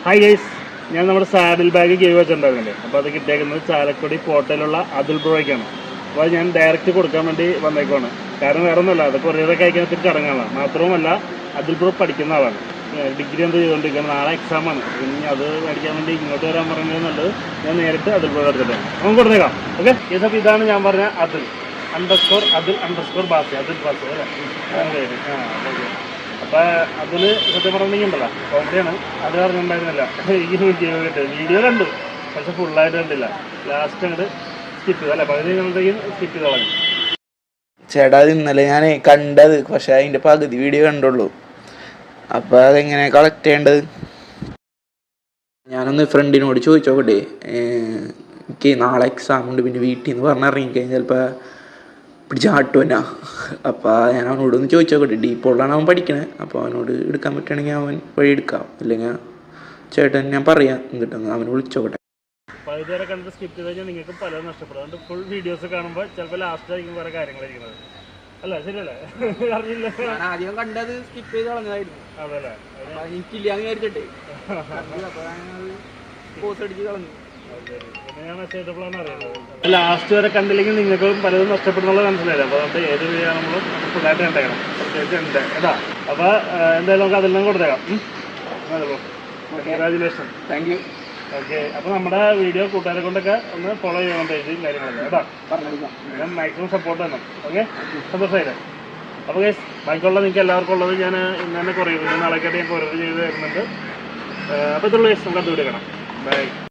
Hi guys, ഞാൻ നമ്മുടെ saddle bag give വെച്ചിട്ടുണ്ടായിരുന്നില്ലേ. അപ്പോൾ അത് കിട്ടിയേക്കുന്നത് ചാലക്കുടി കോട്ടയിലുള്ള അതുൽ ബ്രോയ്ക്കാണ്. അപ്പോൾ ഞാൻ ഡയറക്റ്റ് കൊടുക്കാൻ വേണ്ടി വന്നേക്കുവാണ്. കാരണം വേറെ ഒന്നുമല്ല, അത് കൊറിയറൊക്കെ അയക്കാൻ ഒത്തിരി ചടങ്ങാണ്. മാത്രവുമല്ല അതുൽ ബ്രോ പഠിക്കുന്ന ആളാണ്, ഡിഗ്രി എന്ത് ചെയ്തുകൊണ്ടിരിക്കുകയാണ്. നാളെ എക്സാമാണ്. ഇനി അത് മേടിക്കാൻ വേണ്ടി ഇങ്ങോട്ട് വരാൻ പറഞ്ഞത് നല്ലത്. ഞാൻ നേരിട്ട് അതുൽ ബ്രോ എടുത്തിട്ടാണ് നമുക്ക് കൊടുത്തേക്കാം. ഓക്കെ ഗൈസ്, അപ്പോൾ ഇതാണ് ഞാൻ പറഞ്ഞ അതുൽ _ ബാസി അതുൽ ബാസി അല്ലേ. അപ്പോൾ അതിൽ സത്യം പറഞ്ഞിട്ടുണ്ടെങ്കിൽ ഉണ്ടല്ലോ, കോമഡിയാണ്. അത് അറിഞ്ഞിട്ടുണ്ടായിരുന്നില്ല ഈ വീഡിയോ കണ്ടു, പക്ഷെ ഫുള്ളായിട്ട് കണ്ടില്ല. ലാസ്റ്റ് അങ്ങോട്ട് സ്കിപ്പ് ചെയ്തു അല്ലേ, പകുതി കണ്ടെങ്കിൽ സ്കിപ്പ് ചെയ്ത് കളഞ്ഞു. ചേട്ടാ അത് ഇന്നലെ ഞാൻ കണ്ടത്, പക്ഷെ അതിൻ്റെ പകുതി വീഡിയോ കണ്ടുള്ളൂ. അപ്പോൾ അതെങ്ങനെ കളക്ട് ചെയ്യേണ്ടത്? ഞാനൊന്ന് ഫ്രണ്ടിനോട് ചോദിച്ചോക്കട്ടെ. എനിക്ക് നാളെ എക്സാം ഉണ്ട്, പിന്നെ വീട്ടിൽ നിന്ന് പറഞ്ഞിറങ്ങിക്കഴിഞ്ഞാൽ ചിലപ്പോൾ പിടിച്ചാട്ടുവനാ. അപ്പോൾ ഞാൻ അവനോടൊന്ന് ചോദിച്ചോക്കട്ടെ. ഡീപ്പോളിലാണ് അവൻ പഠിക്കണേ. അപ്പോൾ അവനോട് എടുക്കാൻ പറ്റുകയാണെങ്കിൽ അവൻ വഴി എടുക്കാം, അല്ലെങ്കിൽ ചേട്ടൻ ഞാൻ പറയാം. എന്നിട്ടൊന്ന് അവനെ വിളിച്ചോക്കട്ടെ. പകുതി വരെ കണ്ടിട്ട് സ്കിപ്പ് ചെയ്ത് കഴിഞ്ഞാൽ നിങ്ങൾക്ക് പലതും നഷ്ടപ്പെടും. അതുകൊണ്ട് ഫുൾ വീഡിയോസ് കാണുമ്പോൾ ചിലപ്പോൾ ലാസ്റ്റായിരിക്കും വേറെ കാര്യങ്ങളായിരിക്കുന്നത്. അല്ല ശരിയല്ലേ? അറിയില്ല, ആദ്യം കണ്ടത് സ്കിപ്പ് ചെയ്ത് കളഞ്ഞതായിരുന്നു. അതല്ലേ, എനിക്കില്ലാന്ന് വിചാരിച്ചിട്ടേ പോസ്റ്റ് അടിച്ച് കളഞ്ഞു. ഞാൻ മെസ്സേജ് ചെയ്തപ്പോഴാണ് അറിയുന്നത്. ലാസ്റ്റ് വരെ കണ്ടില്ലെങ്കിൽ നിങ്ങൾക്കും പലതും നഷ്ടപ്പെടുന്നുള്ള മനസ്സിലായില്ല. അപ്പോൾ അതുകൊണ്ട് ഏത് വീഡിയോ ആണെങ്കിലും ഫുള്ളായിട്ട് കണ്ടേക്കണം, പ്രത്യേകിച്ച് ഉണ്ട് കേട്ടോ. അപ്പോൾ എന്തായാലും നമുക്ക് അതെല്ലാം കൊടുത്തേക്കാം. കൺഗ്രാജുലേഷൻ. Thank you. ഓക്കെ, അപ്പോൾ നമ്മുടെ വീഡിയോ കൂട്ടുകാരെ കൊണ്ടൊക്കെ ഒന്ന് ഫോളോ ചെയ്യണം, പേജും കാര്യങ്ങളൊക്കെ കേട്ടോ. ഞാൻ മാക്സിമം സപ്പോർട്ട് ചെയ്യണം. ഓക്കെ, സന്തോഷമായില്ലേ? അപ്പോൾ ഗൈസ്, ബാക്കിയുള്ള നിങ്ങൾക്ക് എല്ലാവർക്കും ഉള്ളത് ഞാൻ ഇന്ന് തന്നെ കൊറിയർ നാളേക്കായിട്ട് ഞാൻ കൊറിയർ ചെയ്ത് തരുന്നുണ്ട്. അപ്പോൾ ഇതുള്ള ഗൈസ് നമുക്ക് അത് വിടുക്കണം. ബൈ.